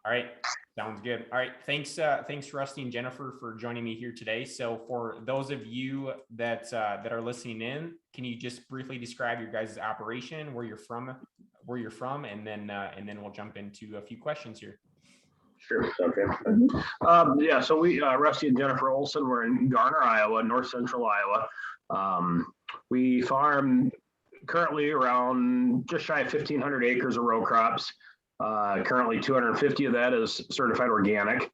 All right. Sounds good. All right. Thanks, Rusty and Jennifer, for joining me here today. So for those of you that are listening in, can you just briefly describe your guys' operation, where you're from, and then we'll jump into a few questions here. Sure. Okay. Yeah. So we, Rusty and Jennifer Olson, we're in Garner, Iowa, north central Iowa. We farm currently around just shy of 1,500 acres of row crops. Currently 250 of that is certified organic.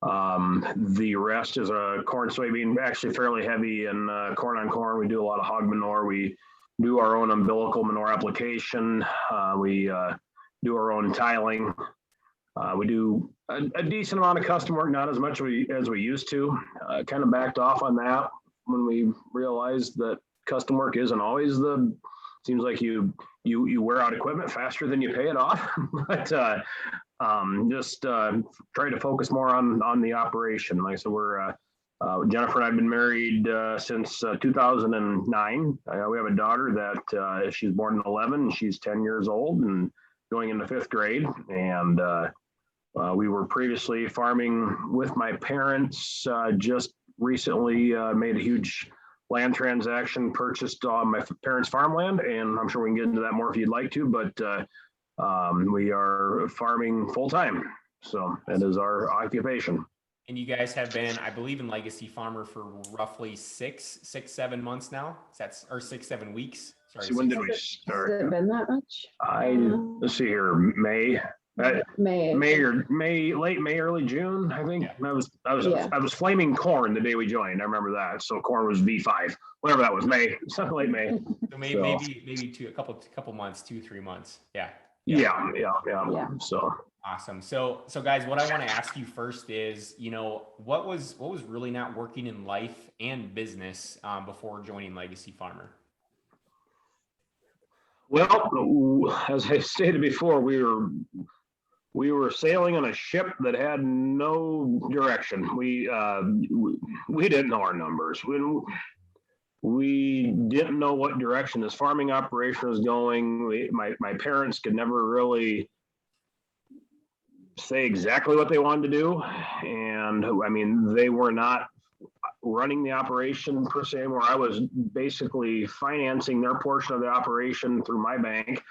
The rest is corn, soybean, actually fairly heavy in corn on corn. We do a lot of hog manure. We do our own umbilical manure application. We do our own tiling. We do a decent amount of custom work, not as much as we used to. Kind of backed off on that when we realized that custom work isn't always seems like you wear out equipment faster than you pay it off. But just try to focus more on the operation. Like I said, we're Jennifer and I have been married since 2009. We have a daughter that she's born in 11. She's 10 years old and going into 5th grade. And we were previously farming with my parents. Just recently made a huge land transaction, purchased my parents' farmland, and I'm sure we can get into that more if you'd like to, but we are farming full time. So that is our occupation. And you guys have been, I believe, in Legacy Farmer for roughly 7 months now. Or 6-7 weeks. Sorry. See, when did we start? Has it been that much? Let's see here, May, late May, early June, I think. Yeah. I was flaming corn the day we joined. I remember that. So corn was V5, whatever that was, May, something late May. So maybe a couple months, 2-3 months. Yeah. So awesome. So guys, what I want to ask you first is, what was really not working in life and business before joining Legacy Farmer? Well, as I stated before, we were sailing on a ship that had no direction. We didn't know our numbers. We didn't know what direction this farming operation was going. My parents could never really say exactly what they wanted to do. And I mean, they were not running the operation per se, where I was basically financing their portion of the operation through my bank.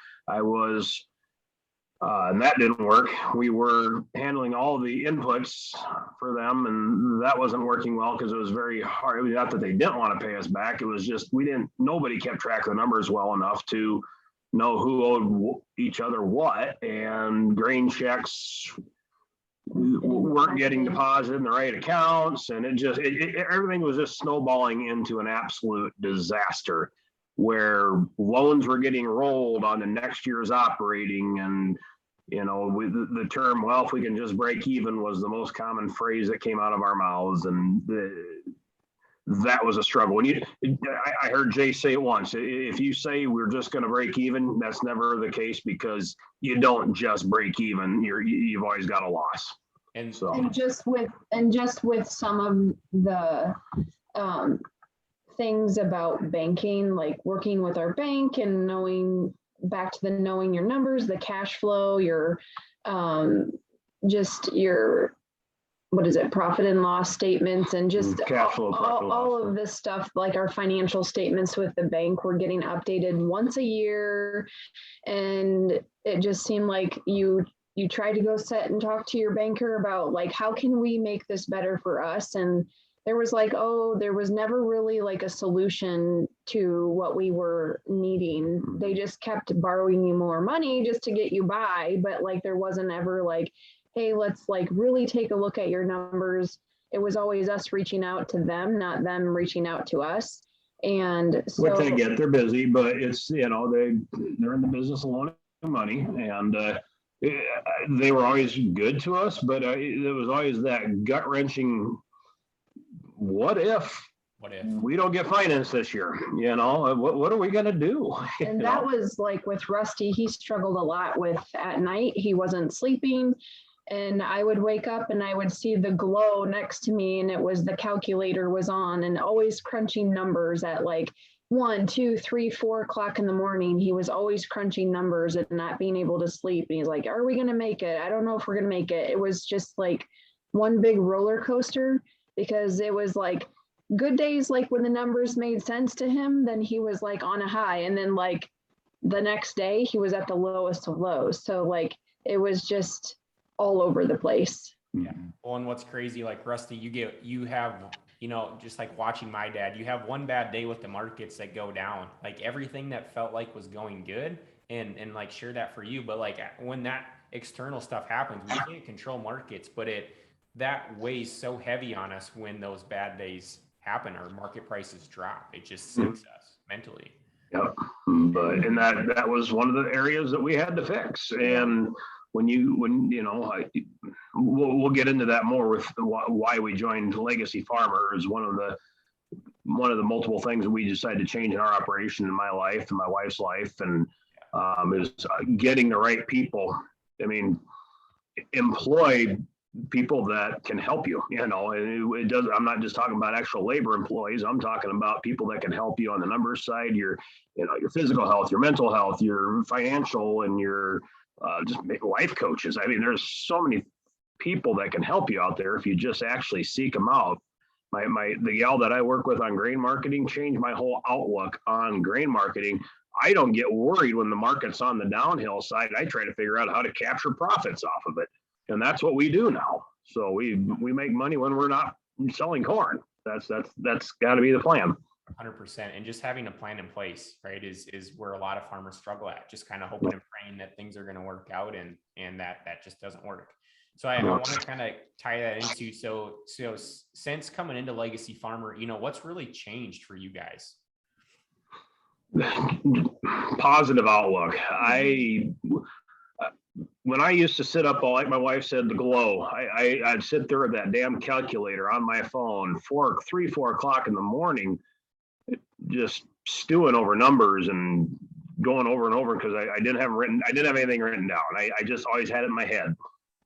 And that didn't work. We were handling all the inputs for them, and that wasn't working well because it was very hard. It was not that they didn't want to pay us back. It was just nobody kept track of the numbers well enough to know who owed each other what, and grain checks weren't getting deposited in the right accounts, and everything was just snowballing into an absolute disaster, where loans were getting rolled on the next year's operating. And the term, well, if we can just break even, was the most common phrase that came out of our mouths, and that was a struggle. I heard Jay say it once, if you say we're just going to break even, that's never the case, because you don't just break even. You've always got a loss. And just with some of the things about banking, like working with our bank and knowing your numbers, the cash flow, your profit and loss statements, and just all of this stuff, like our financial statements with the bank were getting updated once a year. And it just seemed like you tried to go sit and talk to your banker about, like, how can we make this better for us? And there was never really like a solution to what we were needing. They just kept borrowing you more money just to get you by. But like, there wasn't ever like, hey, let's like really take a look at your numbers. It was always us reaching out to them, not them reaching out to us. And so what they get, they're busy, but it's, they're in the business of loaning money, and they were always good to us, but there was always that gut wrenching, what if we don't get financed this year? What are we going to do? And that was like with Rusty, he struggled a lot with at night. He wasn't sleeping, and I would wake up and I would see the glow next to me, and it was the calculator was on, and always crunching numbers at like 1, 2, 3, 4 o'clock in the morning. He was always crunching numbers and not being able to sleep. And he's like, are we going to make it? I don't know if we're going to make it. It was just like one big roller coaster, because it was like good days, like when the numbers made sense to him, then he was like on a high. And then like the next day he was at the lowest of lows. So like it was just all over the place. Yeah. Well, and what's crazy, like Rusty, you have, just like watching my dad, you have one bad day with the markets that go down, like everything that felt like was going good, and like share that for you. But like when that external stuff happens, we can't control markets, but that weighs so heavy on us when those bad days happen or market prices drop. It just sinks us mentally. Yep. And that was one of the areas that we had to fix. And we'll get into that more with why we joined Legacy Farmers. One of the multiple things that we decided to change in our operation, in my life and my wife's life, and is getting the right people. I mean, employ people that can help you, and it does. I'm not just talking about actual labor employees. I'm talking about people that can help you on the numbers side, your physical health, your mental health, your financial, and your just make life coaches. I mean, there's so many people that can help you out there if you just actually seek them out. The gal that I work with on grain marketing changed my whole outlook on grain marketing. I don't get worried when the market's on the downhill side. I try to figure out how to capture profits off of it. And that's what we do now. So we make money when we're not selling corn. That's got to be the plan. 100%. And just having a plan in place, right, is where a lot of farmers struggle at. Just kind of hoping and praying that things are going to work out, and that just doesn't work. So I want to kind of tie that into, so since coming into Legacy Farmer, what's really changed for you guys? Positive outlook. When I used to sit up, like my wife said, the glow, I'd sit there with that damn calculator on my phone, 3, 4 o'clock in the morning, just stewing over numbers and going over and over, because I didn't have anything written down. I just always had it in my head.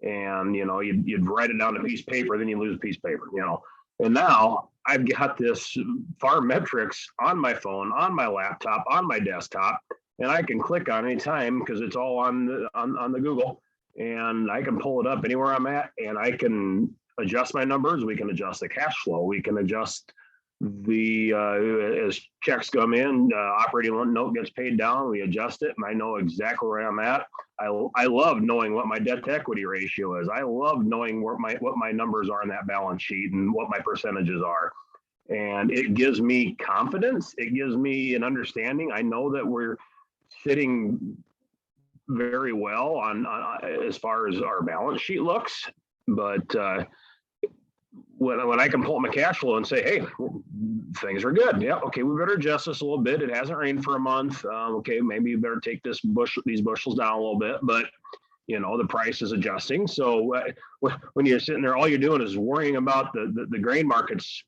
And, you'd write it down on a piece of paper, then you lose a piece of paper, And now I've got this farm metrics on my phone, on my laptop, on my desktop, and I can click on any time because it's all on the Google, and I can pull it up anywhere I'm at, and I can adjust my numbers. We can adjust the cash flow. We can adjust as checks come in, operating note gets paid down, we adjust it, and I know exactly where I'm at. I love knowing what my debt to equity ratio is. I love knowing what my numbers are in that balance sheet and what my percentages are. And it gives me confidence. It gives me an understanding. I know that we're sitting very well on as far as our balance sheet looks, but when I can pull up my cash flow and say, hey, things are good. Yeah, okay, we better adjust this a little bit. It hasn't rained for a month. Okay, maybe you better take these bushels down a little bit, but the price is adjusting. So when you're sitting there, all you're doing is worrying about the grain markets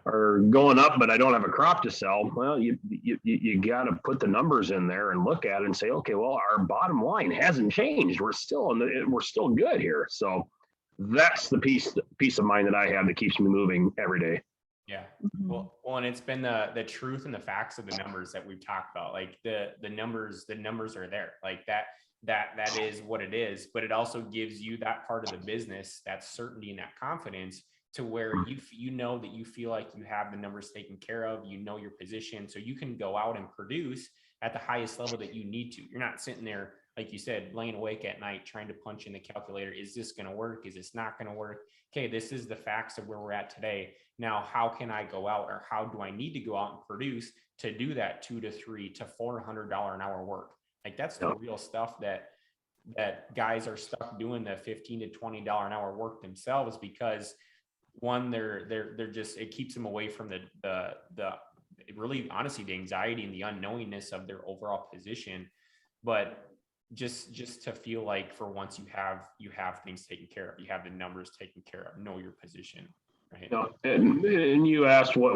are going up, but I don't have a crop to sell. Well, you got to put the numbers in there and look at it and say, okay, well, our bottom line hasn't changed. We're still good here. So that's the peace of mind that I have that keeps me moving every day. Yeah. Well, and it's been the truth and the facts of the numbers that we've talked about. Like the numbers are there. Like that is what it is, but it also gives you that part of the business, that certainty and that confidence, to where you know that you feel like you have the numbers taken care of, your position, so you can go out and produce at the highest level that you need to. You're not sitting there, like you said, laying awake at night trying to punch in the calculator. Is this going to work? Is this not going to work? Okay, this is the facts of where we're at today. Now, how can I go out, or how do I need to go out and produce to do that $200 to $300 to $400 an hour work? Like that's the real stuff that guys are stuck doing, the $15 to $20 an hour work themselves, because one, they're just, it keeps them away from the really, honestly, the anxiety and the unknowingness of their overall position. But just to feel like for once you have things taken care of, you have the numbers taken care of, know your position. Right. No, and you asked what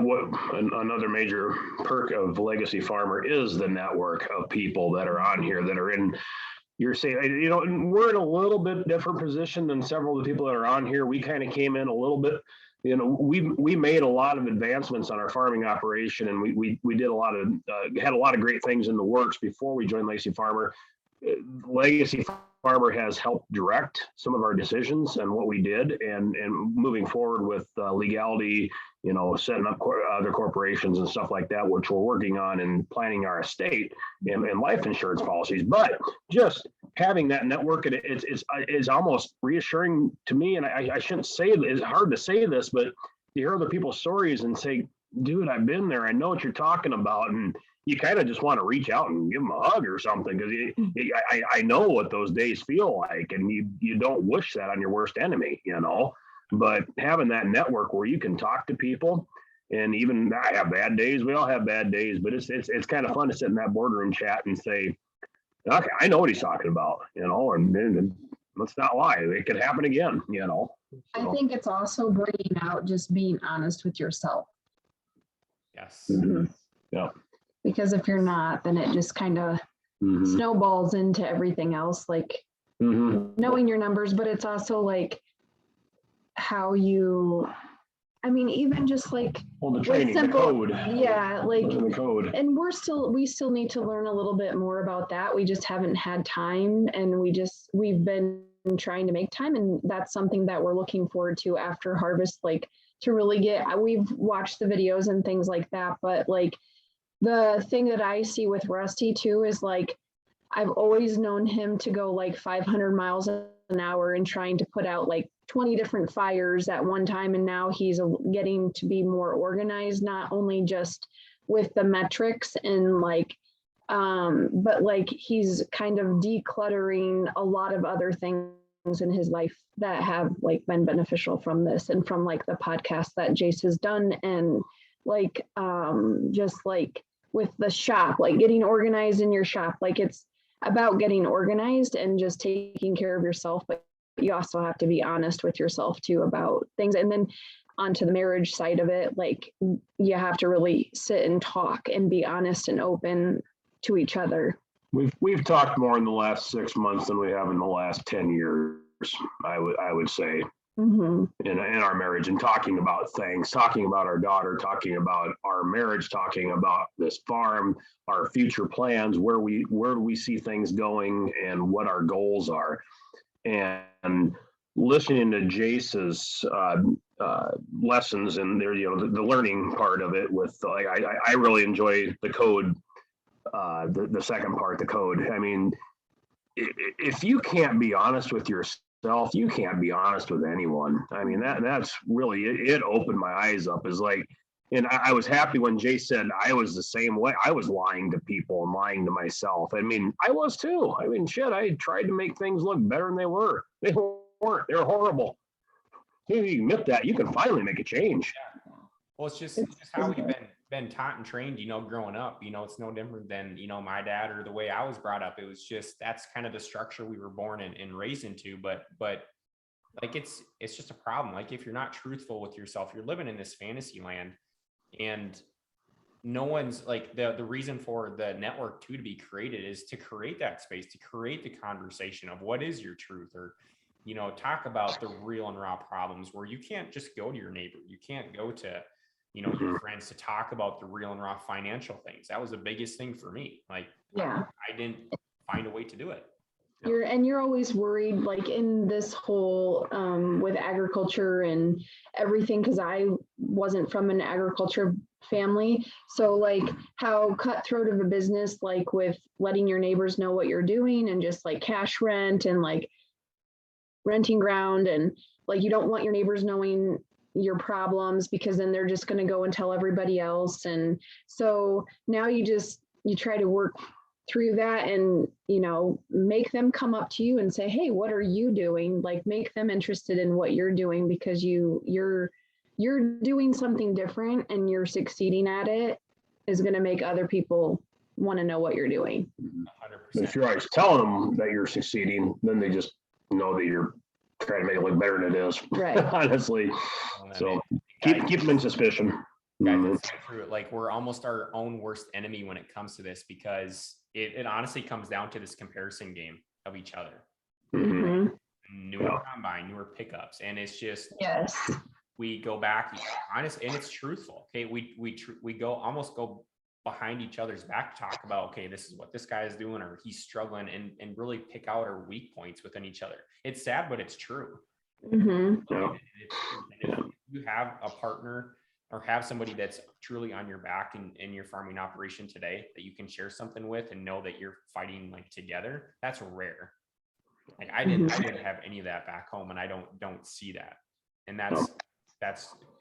another major perk of Legacy Farmer is, the network of people that are on here that are in. You're saying, we're in a little bit different position than several of the people that are on here. We kind of came in a little bit we made a lot of advancements on our farming operation, and we did a lot of had a lot of great things in the works before we joined Legacy Farmer. Legacy Farmer has helped direct some of our decisions and what we did, and moving forward with legality, setting up other corporations and stuff like that, which we're working on and planning our estate and life insurance policies. But just having that network, it's almost reassuring to me. And I shouldn't say it, it's hard to say this, but you hear other people's stories and say, dude, I've been there. I know what you're talking about. And you kind of just want to reach out and give them a hug or something, because I know what those days feel like, and you don't wish that on your worst enemy, But having that network where you can talk to people, and even I have bad days, we all have bad days, but it's kind of fun to sit in that boardroom chat and say, okay, I know what he's talking about, and let's not lie, it could happen again, So. I think it's also bringing out just being honest with yourself. Yes. Mm-hmm. Yeah. Because if you're not, then it just kind of snowballs into everything else, like knowing your numbers, but it's also like how you, even just like the training, the code. Yeah, like the code. And we still need to learn a little bit more about that. We just haven't had time, and we've been trying to make time, and that's something that we're looking forward to after harvest, like to really we've watched the videos and things like that, but like the thing that I see with Rusty too is like, I've always known him to go like 500 miles an hour and trying to put out like 20 different fires at one time. And now he's getting to be more organized, not only just with the metrics and like, but like he's kind of decluttering a lot of other things in his life that have like been beneficial from this and from like the podcast that Jace has done. And like, just like with the shop, like getting organized in your shop, like it's about getting organized and just taking care of yourself, but you also have to be honest with yourself too about things. And then onto the marriage side of it, like you have to really sit and talk and be honest and open to each other. We've talked more in the last 6 months than we have in the last 10 years, I would say. In our marriage, and talking about things, talking about our daughter, talking about our marriage, talking about this farm, our future plans, where do we see things going, and what our goals are. And listening to Jace's lessons and there, the learning part of it with like I really enjoy the code, the second part, the code. If you can't be honest with yourself, you can't be honest with anyone. That's really it opened my eyes up, is like, and I was happy when Jay said I was the same way. I was lying to people and lying to myself. I was too. Shit, I tried to make things look better than they were. They weren't. They were horrible. If you admit that, you can finally make a change. Yeah. Well, it's just how we've been taught and trained, growing up. It's no different than, my dad or the way I was brought up. It was just, that's kind of the structure we were born and raised into. But like, it's just a problem. Like, if you're not truthful with yourself, you're living in this fantasy land, and no one's like, the reason for the network too to be created is to create that space, to create the conversation of what is your truth, or talk about the real and raw problems, where you can't just go to your neighbor, you can't go to your friends to talk about the real and raw financial things. That was the biggest thing for me. Like, I didn't find a way to do it. You're always worried, like in this whole with agriculture and everything, because I wasn't from an agriculture family. So like how cutthroat of a business, like with letting your neighbors know what you're doing, and just like cash rent and like renting ground, and like you don't want your neighbors knowing your problems, because then they're just going to go and tell everybody else. And so now you try to work through that and, make them come up to you and say, hey, what are you doing? Like, make them interested in what you're doing, because you're doing something different and you're succeeding at it is going to make other people want to know what you're doing. 100%. If you're always telling them that you're succeeding, then they just know that you're trying to make it look better than it is. Right. Honestly. So keep them in suspicion. Guys, true. Like, we're almost our own worst enemy when it comes to this, because it honestly comes down to this comparison game of each other. Newer combine, newer pickups, and it's just, yes, we go back, honest, and it's truthful. Okay, we almost go behind each other's back to talk about, okay, this is what this guy is doing, or he's struggling, and really pick out our weak points within each other. It's sad, but it's true. Mm-hmm. If you have a partner or have somebody that's truly on your back in your farming operation today that you can share something with and know that you're fighting like together, that's rare. Like I didn't have any of that back home, and I don't see that. And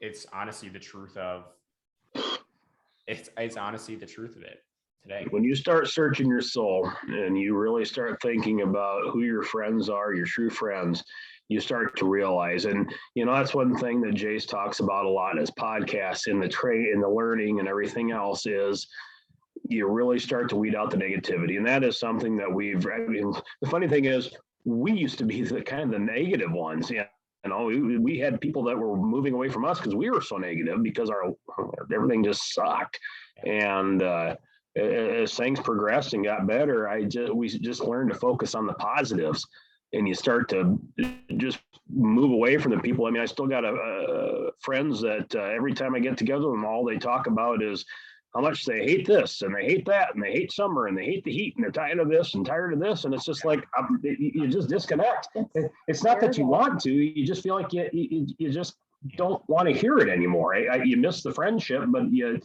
it's honestly the truth of it's honestly the truth of it today. When you start searching your soul and you really start thinking about who your friends are, your true friends, you start to realize, and that's one thing that Jace talks about a lot in his podcasts, in the trade, in the learning and everything else, is you really start to weed out the negativity. And that is something that the funny thing is, we used to be the kind of the negative ones. We had people that were moving away from us because we were so negative, because everything just sucked. And as things progressed and got better, we just learned to focus on the positives, and you start to just move away from the people. I mean, I still got friends that every time I get together with them, all they talk about is how much they hate this and they hate that and they hate summer and they hate the heat and they're tired of this and tired of this. And it's just like, you just disconnect. It's not that you want to, you just feel like you just don't want to hear it anymore. You miss the friendship, but you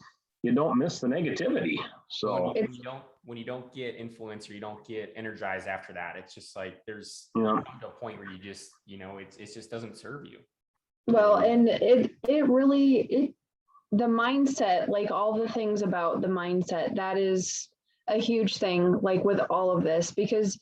don't miss the negativity. So when you don't get influence, or you don't get energized after that, it's just like there's a point where you just, it just doesn't serve you. Well, and it really the mindset, like all the things about the mindset, that is a huge thing, like with all of this, because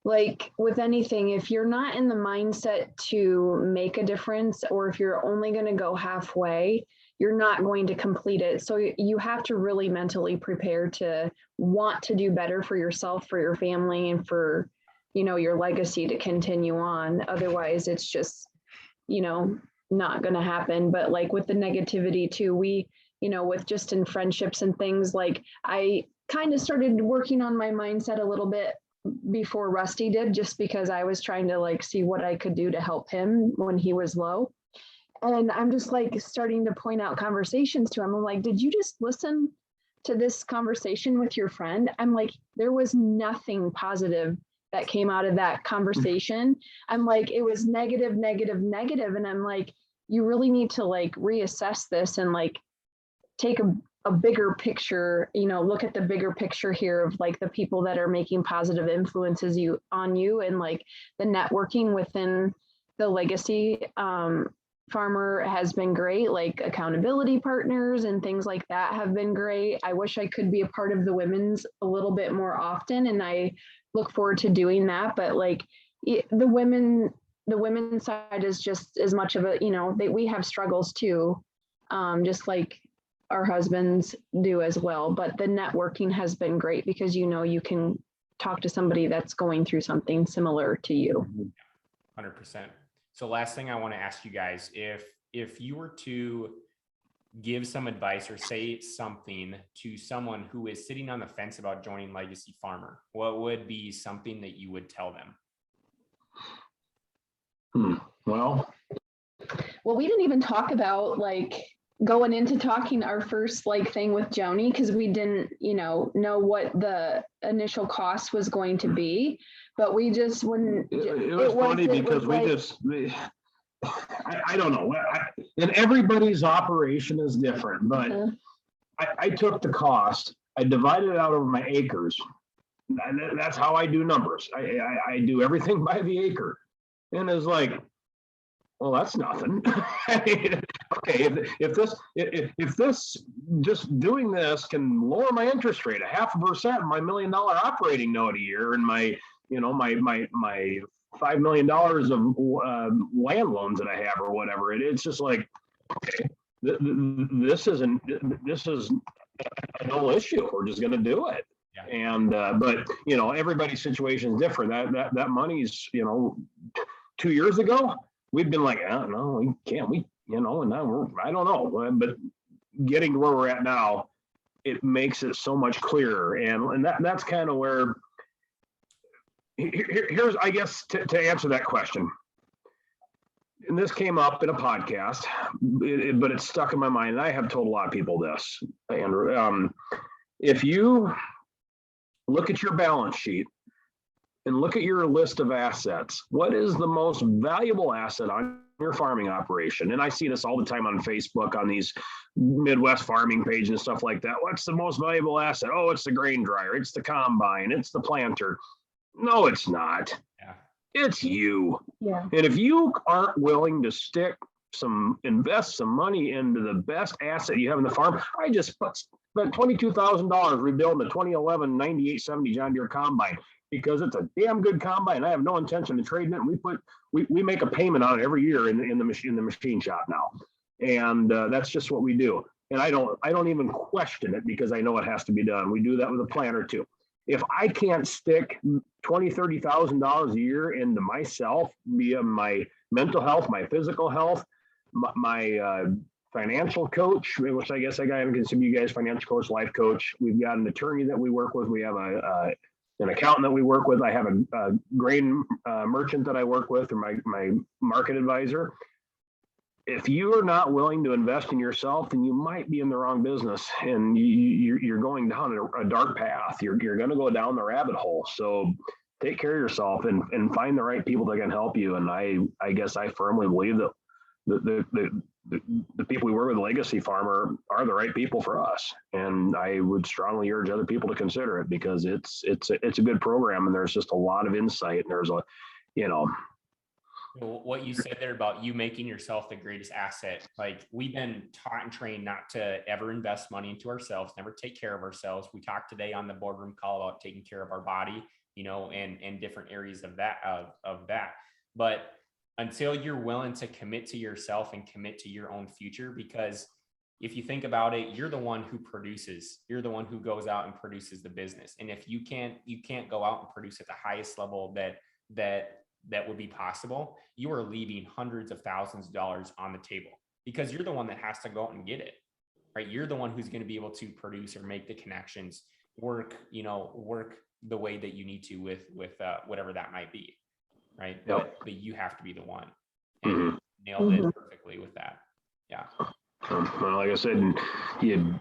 like with anything, if you're not in the mindset to make a difference, or if you're only going to go halfway, you're not going to complete it. So you have to really mentally prepare to want to do better for yourself, for your family, and for, your legacy to continue on. Otherwise, it's just, not going to happen. But like with the negativity too, we, with just in friendships and things, like I kind of started working on my mindset a little bit before Rusty did, just because I was trying to like see what I could do to help him when he was low. And I'm just like starting to point out conversations to him. I'm like, did you just listen to this conversation with your friend? I'm like, there was nothing positive that came out of that conversation. I'm like, it was negative, negative, negative. And I'm like, you really need to like reassess this and like take a bigger picture, look at the bigger picture here of like the people that are making positive influences on you, and like the networking within the legacy farmer has been great. Like accountability partners and things like that have been great. I wish I could be a part of the women's a little bit more often, and I look forward to doing that. But like the women's side is just as much of a, we have struggles too, just like our husbands do as well. But the networking has been great, because you can talk to somebody that's going through something similar to you. 100%. So last thing I want to ask you guys, if you were to give some advice or say something to someone who is sitting on the fence about joining Legacy Farmer, what would be something that you would tell them? Well, we didn't even talk about like going into talking our first like thing with Joni, because we didn't, know what the initial cost was going to be. But we just wouldn't. It was funny because I don't know. And everybody's operation is different, but I took the cost, I divided it out over my acres. And that's how I do numbers. I do everything by the acre. And it's like, well, that's nothing. Okay, if this just doing this can lower my interest rate 0.5% in my $1 million operating note a year, and my my $5 million of land loans that I have or whatever, it's just like, okay, this is no issue. We're just going to do it. Yeah. And but everybody's situation is different. That money's 2 years ago we'd been like, oh, no, we can't. And now I don't know. But getting to where we're at now, it makes it so much clearer. And that's kind of where. Here's, I guess, to answer that question. and this came up in a podcast, but it's stuck in my mind. And I have told a lot of people this, Andrew. If you look at your balance sheet and look at your list of assets, what is the most valuable asset on your farming operation? And I see this all the time on Facebook, on these Midwest farming pages and stuff like that. What's the most valuable asset? Oh, it's the grain dryer, it's the combine, it's the planter. No, it's not. Yeah. It's you. Yeah. And if you aren't willing to invest some money into the best asset you have in the farm, I just spent $22,000 rebuilding a 2011 9870 John Deere combine, because it's a damn good combine. I have no intention of trading it. We make a payment on it every year in the machine shop now, and that's just what we do. And I don't even question it, because I know it has to be done. We do that with a planter too. If I can't stick $20,000-$30,000 a year into myself via my mental health, my physical health, my financial coach, which I guess I got to consider you guys financial coach, life coach. We've got an attorney that we work with. We have an accountant that we work with. I have a grain merchant that I work with, or my market advisor. If you are not willing to invest in yourself, then you might be in the wrong business, and you're going down a dark path. You're going to go down the rabbit hole. So take care of yourself and find the right people that can help you. And I guess I firmly believe that the people we work with, Legacy Farmer, are the right people for us. And I would strongly urge other people to consider it, because it's a good program, and there's just a lot of insight, and there's what you said there about you making yourself the greatest asset. Like, we've been taught and trained not to ever invest money into ourselves, never take care of ourselves. We talked today on the boardroom call about taking care of our body, and different areas of that. But until you're willing to commit to yourself and commit to your own future, because if you think about it, you're the one who produces, you're the one who goes out and produces the business. And if you can't go out and produce at the highest level that would be possible, you are leaving hundreds of thousands of dollars on the table, because you're the one that has to go out and get it, right? You're the one who's going to be able to produce or make the connections, work the way that you need to with whatever that might be, right? Yep. But you have to be the one, and nailed it perfectly with that. Yeah. Well, like I said, you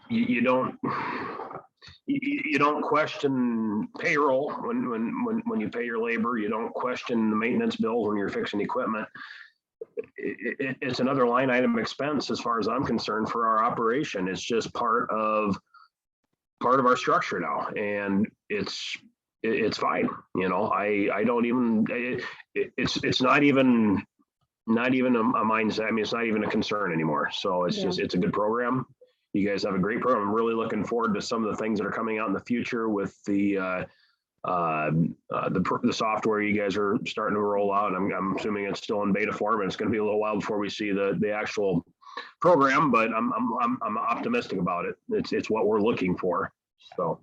don't question payroll when you pay your labor. You don't question the maintenance bills when you're fixing equipment. It's another line item expense, as far as I'm concerned, for our operation. It's just part of our structure now, and it's fine. I don't even. It's not even a mindset. I mean, it's not even a concern anymore. So it's a good program. You guys have a great program. I'm really looking forward to some of the things that are coming out in the future with the software you guys are starting to roll out. I'm assuming it's still in beta form, and it's going to be a little while before we see the actual program, but I'm optimistic about it. It's what we're looking for. So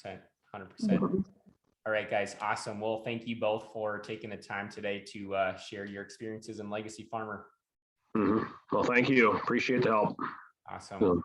100%. All right, guys. Awesome. Well, thank you both for taking the time today to share your experiences in Legacy Farmer. Well, thank you. Appreciate the help. Awesome.